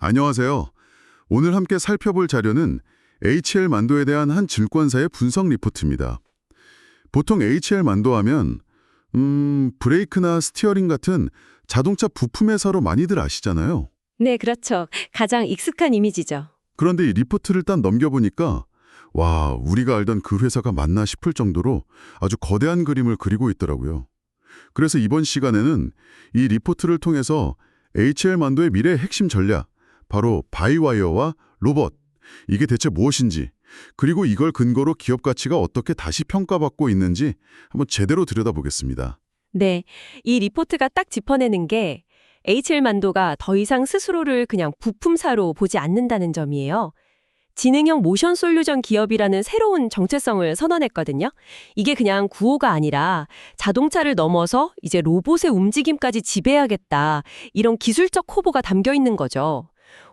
안녕하세요. 오늘 함께 살펴볼 자료는 HL 만도에 대한 한 증권사의 분석 리포트입니다. 보통 HL 만도 하면 브레이크나 스티어링 같은 자동차 부품 회사로 많이들 아시잖아요. 네, 그렇죠. 가장 익숙한 이미지죠. 그런데 이 리포트를 딱 넘겨보니까 와, 우리가 알던 그 회사가 맞나 싶을 정도로 아주 거대한 그림을 그리고 있더라고요. 그래서 이번 시간에는 이 리포트를 통해서 HL 만도의 미래의 핵심 전략, 바로 바이와이어와 로봇, 이게 대체 무엇인지, 그리고 이걸 근거로 기업 가치가 어떻게 다시 평가받고 있는지 한번 제대로 들여다보겠습니다. 네, 이 리포트가 딱 짚어내는 게 HL만도가 더 이상 스스로를 그냥 부품사로 보지 않는다는 점이에요. 지능형 모션 솔루션 기업이라는 새로운 정체성을 선언했거든요. 이게 그냥 구호가 아니라 자동차를 넘어서 이제 로봇의 움직임까지 지배하겠다. 이런 기술적 호보가 담겨 있는 거죠.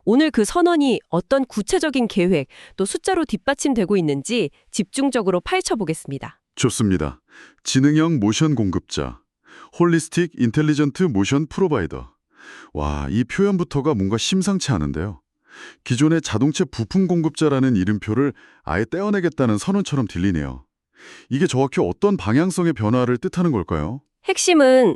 오늘 그 선언이 어떤 구체적인 계획, 또 숫자로 뒷받침되고 있는지 집중적으로 파헤쳐 보겠습니다. 좋습니다. 지능형 모션 공급자, 홀리스틱 인텔리전트 모션 프로바이더. 와, 이 표현부터가 뭔가 심상치 않은데요. 기존의 자동차 부품 공급자라는 이름표를 아예 떼어내겠다는 선언처럼 들리네요. 이게 정확히 어떤 방향성의 변화를 뜻하는 걸까요? 핵심은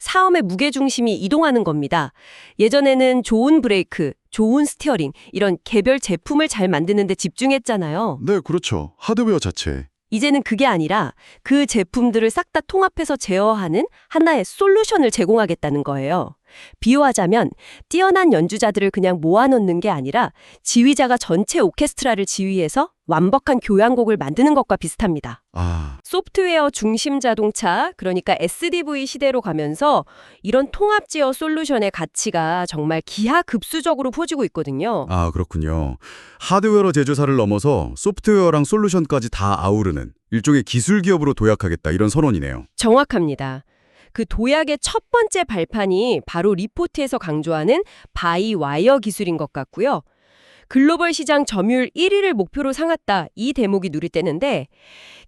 사업의 무게중심이 이동하는 겁니다. 예전에는 좋은 브레이크, 좋은 스티어링 이런 개별 제품을 잘 만드는 데 집중했잖아요. 네, 그렇죠. 하드웨어 자체. 이제는 그게 아니라 그 제품들을 싹 다 통합해서 제어하는 하나의 솔루션을 제공하겠다는 거예요. 비유하자면 뛰어난 연주자들을 그냥 모아놓는 게 아니라 지휘자가 전체 오케스트라를 지휘해서 완벽한 교향곡을 만드는 것과 비슷합니다. 아, 소프트웨어 중심 자동차, 그러니까 SDV 시대로 가면서 이런 통합 제어 솔루션의 가치가 정말 기하급수적으로 퍼지고 있거든요. 그렇군요. 하드웨어 제조사를 넘어서 소프트웨어랑 솔루션까지 다 아우르는 일종의 기술 기업으로 도약하겠다 이런 선언이네요. 정확합니다. 그 도약의 첫 번째 발판이 바로 리포트에서 강조하는 바이와이어 기술인 것 같고요. 글로벌 시장 점유율 1위를 목표로 삼았다. 이 대목이 누릿대는데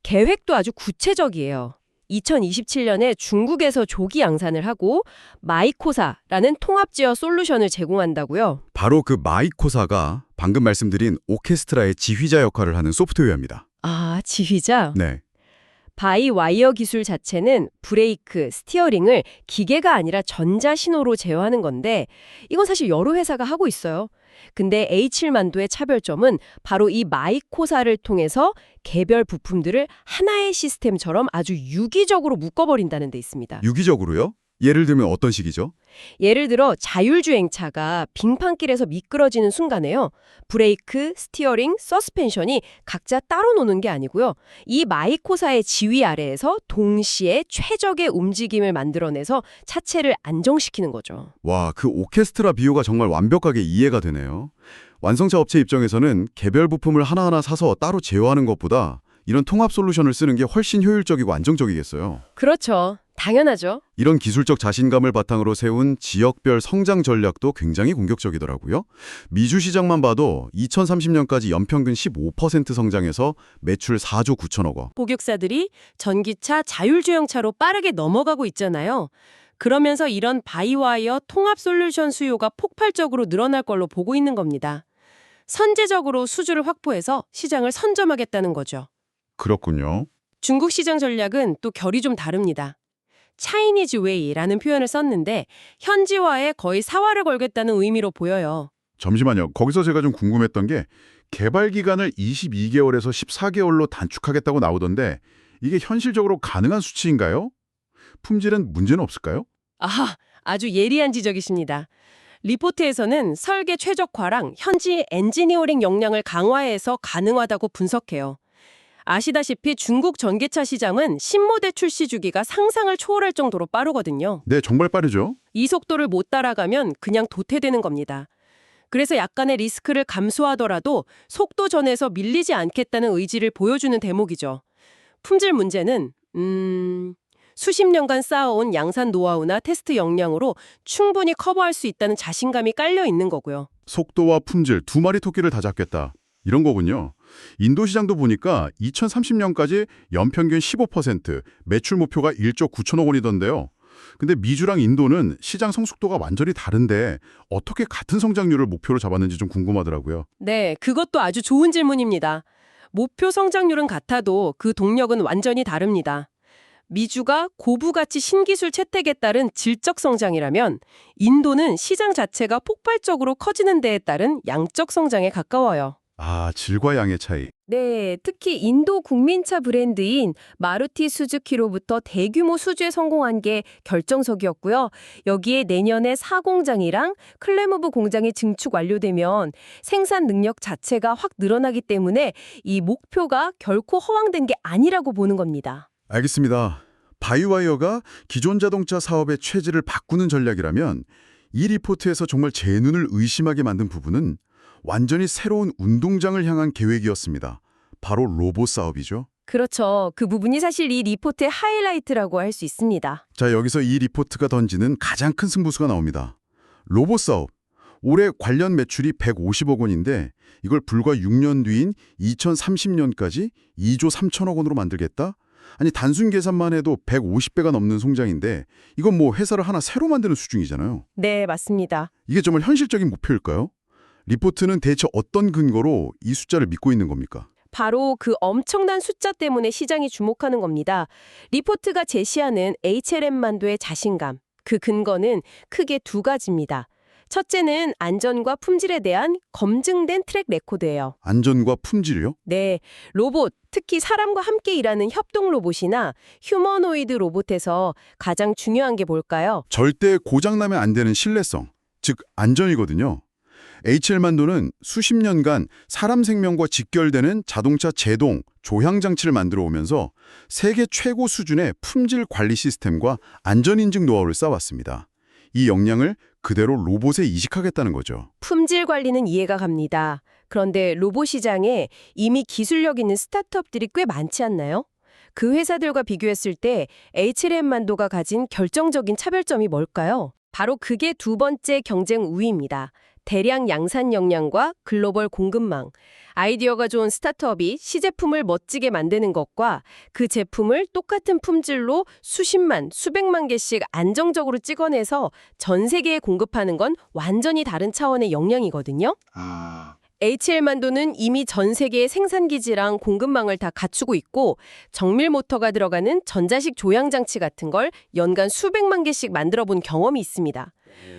계획도 아주 구체적이에요. 2027년에 중국에서 조기 양산을 하고 마이코사라는 통합 제어 솔루션을 제공한다고요. 바로 그 마이코사가 방금 말씀드린 오케스트라의 지휘자 역할을 하는 소프트웨어입니다. 아, 지휘자? 네. 바이와이어 기술 자체는 브레이크, 스티어링을 기계가 아니라 전자신호로 제어하는 건데 이건 사실 여러 회사가 하고 있어요. 근데 H7만도의 차별점은 바로 이 마이코사를 통해서 개별 부품들을 하나의 시스템처럼 아주 유기적으로 묶어버린다는 데 있습니다. 유기적으로요? 예를 들면 어떤 식이죠? 예를 들어 자율주행차가 빙판길에서 미끄러지는 순간에요. 브레이크, 스티어링, 서스펜션이 각자 따로 노는 게 아니고요. 이 마이코사의 지휘 아래에서 동시에 최적의 움직임을 만들어내서 차체를 안정시키는 거죠. 와, 그 오케스트라 비유가 정말 완벽하게 이해가 되네요. 완성차 업체 입장에서는 개별 부품을 하나하나 사서 따로 제어하는 것보다 이런 통합 솔루션을 쓰는 게 훨씬 효율적이고 안정적이겠어요. 그렇죠. 당연하죠. 이런 기술적 자신감을 바탕으로 세운 지역별 성장 전략도 굉장히 공격적이더라고요. 미주 시장만 봐도 2030년까지 연평균 15% 성장해서 매출 4조 9천억 원. 고객사들이 전기차, 자율주행차로 빠르게 넘어가고 있잖아요. 그러면서 이런 바이와이어 통합 솔루션 수요가 폭발적으로 늘어날 걸로 보고 있는 겁니다. 선제적으로 수주를 확보해서 시장을 선점하겠다는 거죠. 그렇군요. 중국 시장 전략은 또 결이 좀 다릅니다. 차이니즈 웨이라는 표현을 썼는데 현지화에 거의 사활을 걸겠다는 의미로 보여요. 잠시만요. 거기서 제가 좀 궁금했던 게 개발 기간을 22개월에서 14개월로 단축하겠다고 나오던데 이게 현실적으로 가능한 수치인가요? 품질엔 문제는 없을까요? 아주 예리한 지적이십니다. 리포트에서는 설계 최적화랑 현지 엔지니어링 역량을 강화해서 가능하다고 분석해요. 아시다시피 중국 전기차 시장은 신모델 출시 주기가 상상을 초월할 정도로 빠르거든요. 네, 정말 빠르죠. 이 속도를 못 따라가면 그냥 도태되는 겁니다. 그래서 약간의 리스크를 감수하더라도 속도 전에서 밀리지 않겠다는 의지를 보여주는 대목이죠. 품질 문제는 수십 년간 쌓아온 양산 노하우나 테스트 역량으로 충분히 커버할 수 있다는 자신감이 깔려 있는 거고요. 속도와 품질 두 마리 토끼를 다 잡겠다. 이런 거군요. 인도 시장도 보니까 2030년까지 연평균 15%, 매출 목표가 1조 9천억 원이던데요. 근데 미주랑 인도는 시장 성숙도가 완전히 다른데 어떻게 같은 성장률을 목표로 잡았는지 좀 궁금하더라고요. 네, 그것도 아주 좋은 질문입니다. 목표 성장률은 같아도 그 동력은 완전히 다릅니다. 미주가 고부가치 신기술 채택에 따른 질적 성장이라면 인도는 시장 자체가 폭발적으로 커지는 데에 따른 양적 성장에 가까워요. 아, 질과 양의 차이. 네, 특히 인도 국민차 브랜드인 마루티 수즈키로부터 대규모 수주에 성공한 게 결정적이었고요. 여기에 내년에 4공장이랑 클레모브 공장이 증축 완료되면 생산 능력 자체가 확 늘어나기 때문에 이 목표가 결코 허황된 게 아니라고 보는 겁니다. 알겠습니다. 바이와이어가 기존 자동차 사업의 체질을 바꾸는 전략이라면 이 리포트에서 정말 제 눈을 의심하게 만든 부분은 완전히 새로운 운동장을 향한 계획이었습니다. 바로 로봇 사업이죠. 그렇죠. 그 부분이 사실 이 리포트의 하이라이트라고 할 수 있습니다. 자, 여기서 이 리포트가 던지는 가장 큰 승부수가 나옵니다. 로봇 사업. 올해 관련 매출이 150억 원인데 이걸 불과 6년 뒤인 2030년까지 2조 3천억 원으로 만들겠다? 아니, 단순 계산만 해도 150배가 넘는 성장인데 이건 뭐 회사를 하나 새로 만드는 수준이잖아요. 네, 맞습니다. 이게 정말 현실적인 목표일까요? 리포트는 대체 어떤 근거로 이 숫자를 믿고 있는 겁니까? 바로 그 엄청난 숫자 때문에 시장이 주목하는 겁니다. 리포트가 제시하는 HLM만도의 자신감, 그 근거는 크게 두 가지입니다. 첫째는 안전과 품질에 대한 검증된 트랙 레코드예요. 안전과 품질이요? 네, 로봇, 특히 사람과 함께 일하는 협동 로봇이나 휴머노이드 로봇에서 가장 중요한 게 뭘까요? 절대 고장나면 안 되는 신뢰성, 즉 안전이거든요. HL만도는 수십 년간 사람 생명과 직결되는 자동차 제동, 조향 장치를 만들어 오면서 세계 최고 수준의 품질 관리 시스템과 안전 인증 노하우를 쌓아왔습니다. 이 역량을 그대로 로봇에 이식하겠다는 거죠. 품질 관리는 이해가 갑니다. 그런데 로봇 시장에 이미 기술력 있는 스타트업들이 꽤 많지 않나요? 그 회사들과 비교했을 때 HLM만도가 가진 결정적인 차별점이 뭘까요? 바로 그게 두 번째 경쟁 우위입니다. 대량 양산 역량과 글로벌 공급망. 아이디어가 좋은 스타트업이 시제품을 멋지게 만드는 것과 그 제품을 똑같은 품질로 수십만, 수백만 개씩 안정적으로 찍어내서 전 세계에 공급하는 건 완전히 다른 차원의 역량이거든요. HL만도는 이미 전 세계의 생산기지랑 공급망을 다 갖추고 있고 정밀 모터가 들어가는 전자식 조향장치 같은 걸 연간 수백만 개씩 만들어 본 경험이 있습니다.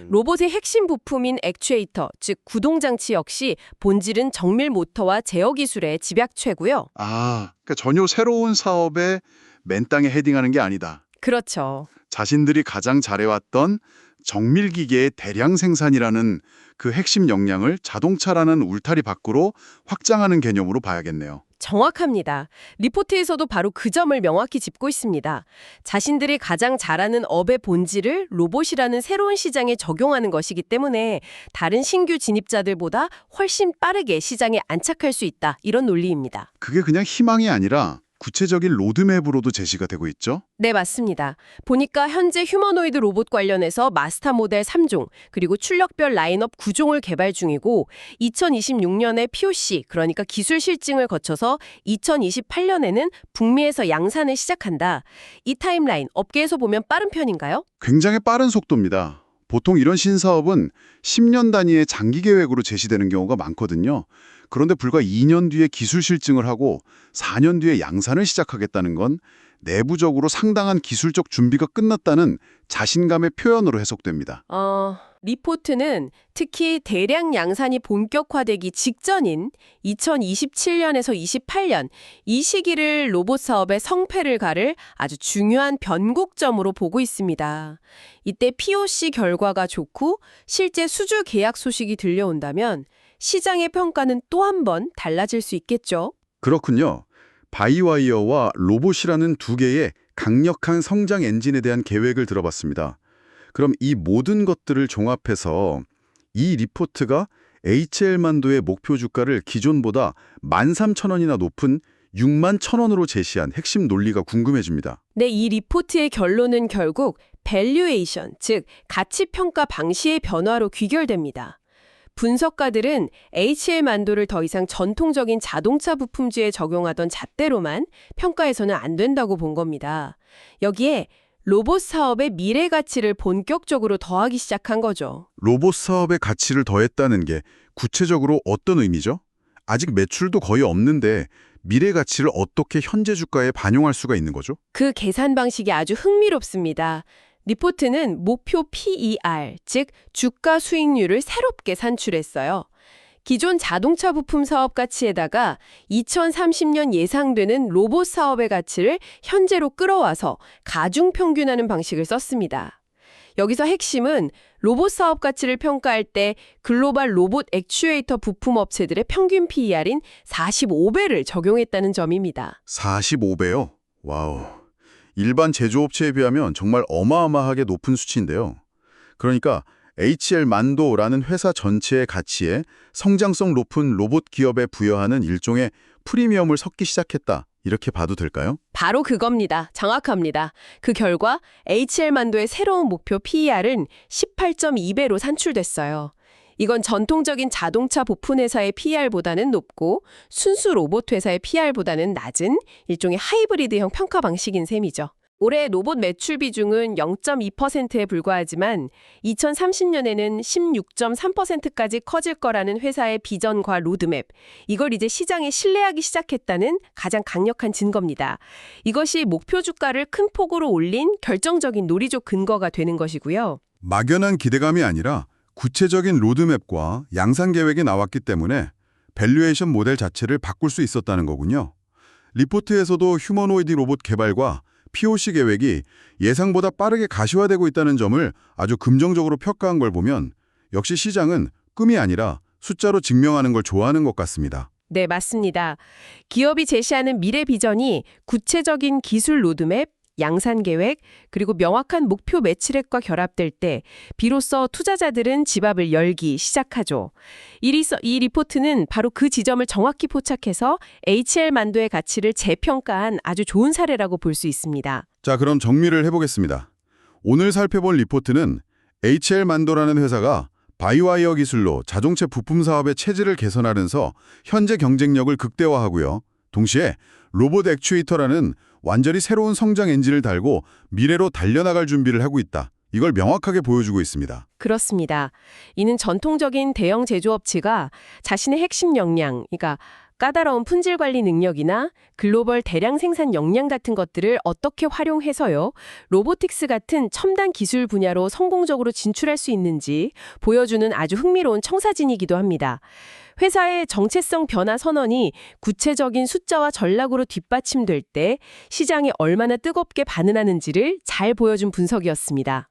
로봇의 핵심 부품인 액추에이터, 즉 구동장치 역시 본질은 정밀 모터와 제어 기술의 집약체고요. 그러니까 전혀 새로운 사업에 맨 땅에 헤딩하는 게 아니다. 그렇죠. 자신들이 가장 잘해왔던 정밀기계의 대량 생산이라는 그 핵심 역량을 자동차라는 울타리 밖으로 확장하는 개념으로 봐야겠네요. 정확합니다. 리포트에서도 바로 그 점을 명확히 짚고 있습니다. 자신들이 가장 잘하는 업의 본질을 로봇이라는 새로운 시장에 적용하는 것이기 때문에 다른 신규 진입자들보다 훨씬 빠르게 시장에 안착할 수 있다. 이런 논리입니다. 그게 그냥 희망이 아니라 구체적인 로드맵으로도 제시가 되고 있죠. 네, 맞습니다. 보니까 현재 휴머노이드 로봇 관련해서 마스터 모델 3종, 그리고 출력별 라인업 9종을 개발 중이고 2026년에 POC, 그러니까 기술 실증을 거쳐서 2028년에는 북미에서 양산을 시작한다. 이 타임라인, 업계에서 보면 빠른 편인가요? 굉장히 빠른 속도입니다. 보통 이런 신사업은 10년 단위의 장기 계획으로 제시되는 경우가 많거든요. 그런데 불과 2년 뒤에 기술 실증을 하고 4년 뒤에 양산을 시작하겠다는 건 내부적으로 상당한 기술적 준비가 끝났다는 자신감의 표현으로 해석됩니다. 리포트는 특히 대량 양산이 본격화되기 직전인 2027년에서 28년 이 시기를 로봇 사업의 성패를 가를 아주 중요한 변곡점으로 보고 있습니다. 이때 POC 결과가 좋고 실제 수주 계약 소식이 들려온다면 시장의 평가는 또 한 번 달라질 수 있겠죠. 그렇군요. 바이와이어와 로봇이라는 두 개의 강력한 성장 엔진에 대한 계획을 들어봤습니다. 그럼 이 모든 것들을 종합해서 이 리포트가 HL만도의 목표 주가를 기존보다 13,000원이나 높은 61,000원으로 제시한 핵심 논리가 궁금해집니다. 네, 이 리포트의 결론은 결국 밸류에이션, 즉 가치 평가 방식의 변화로 귀결됩니다. 분석가들은 HL만도를 더 이상 전통적인 자동차 부품주에 적용하던 잣대로만 평가해서는 안 된다고 본 겁니다. 여기에 로봇 사업의 미래 가치를 본격적으로 더하기 시작한 거죠. 로봇 사업의 가치를 더했다는 게 구체적으로 어떤 의미죠? 아직 매출도 거의 없는데 미래 가치를 어떻게 현재 주가에 반영할 수가 있는 거죠? 그 계산 방식이 아주 흥미롭습니다. 리포트는 목표 PER, 즉 주가 수익률을 새롭게 산출했어요. 기존 자동차 부품 사업 가치에다가 2030년 예상되는 로봇 사업의 가치를 현재로 끌어와서 가중평균하는 방식을 썼습니다. 여기서 핵심은 로봇 사업 가치를 평가할 때 글로벌 로봇 액추에이터 부품 업체들의 평균 PER인 45배를 적용했다는 점입니다. 45배요? 와우. 일반 제조업체에 비하면 정말 어마어마하게 높은 수치인데요. 그러니까 HL 만도라는 회사 전체의 가치에 성장성 높은 로봇 기업에 부여하는 일종의 프리미엄을 섞기 시작했다. 이렇게 봐도 될까요? 바로 그겁니다. 정확합니다. 그 결과 HL만도의 새로운 목표 PER은 18.2배로 산출됐어요. 이건 전통적인 자동차 부품 회사의 PER보다는 높고 순수 로봇 회사의 PER보다는 낮은 일종의 하이브리드형 평가 방식인 셈이죠. 올해 로봇 매출 비중은 0.2%에 불과하지만 2030년에는 16.3%까지 커질 거라는 회사의 비전과 로드맵, 이걸 이제 시장에 신뢰하기 시작했다는 가장 강력한 증거입니다. 이것이 목표 주가를 큰 폭으로 올린 결정적인 논리적 근거가 되는 것이고요. 막연한 기대감이 아니라 구체적인 로드맵과 양산 계획이 나왔기 때문에 밸류에이션 모델 자체를 바꿀 수 있었다는 거군요. 리포트에서도 휴머노이드 로봇 개발과 POC 계획이 예상보다 빠르게 가시화되고 있다는 점을 아주 긍정적으로 평가한 걸 보면 역시 시장은 꿈이 아니라 숫자로 증명하는 걸 좋아하는 것 같습니다. 네, 맞습니다. 기업이 제시하는 미래 비전이 구체적인 기술 로드맵, 양산 계획, 그리고 명확한 목표 매출액과 결합될 때 비로소 투자자들은 지갑을 열기 시작하죠. 이 리포트는 바로 그 지점을 정확히 포착해서 HL 만도의 가치를 재평가한 아주 좋은 사례라고 볼 수 있습니다. 자, 그럼 정리를 해보겠습니다. 오늘 살펴본 리포트는 HL 만도라는 회사가 바이와이어 기술로 자동차 부품 사업의 체질을 개선하면서 현재 경쟁력을 극대화하고요. 동시에 로봇 액추에이터라는 완전히 새로운 성장 엔진을 달고 미래로 달려나갈 준비를 하고 있다. 이걸 명확하게 보여주고 있습니다. 그렇습니다. 이는 전통적인 대형 제조업체가 자신의 핵심 역량, 그러니까 까다로운 품질 관리 능력이나 글로벌 대량 생산 역량 같은 것들을 어떻게 활용해서요, 로보틱스 같은 첨단 기술 분야로 성공적으로 진출할 수 있는지 보여주는 아주 흥미로운 청사진이기도 합니다. 회사의 정체성 변화 선언이 구체적인 숫자와 전략으로 뒷받침될 때 시장이 얼마나 뜨겁게 반응하는지를 잘 보여준 분석이었습니다.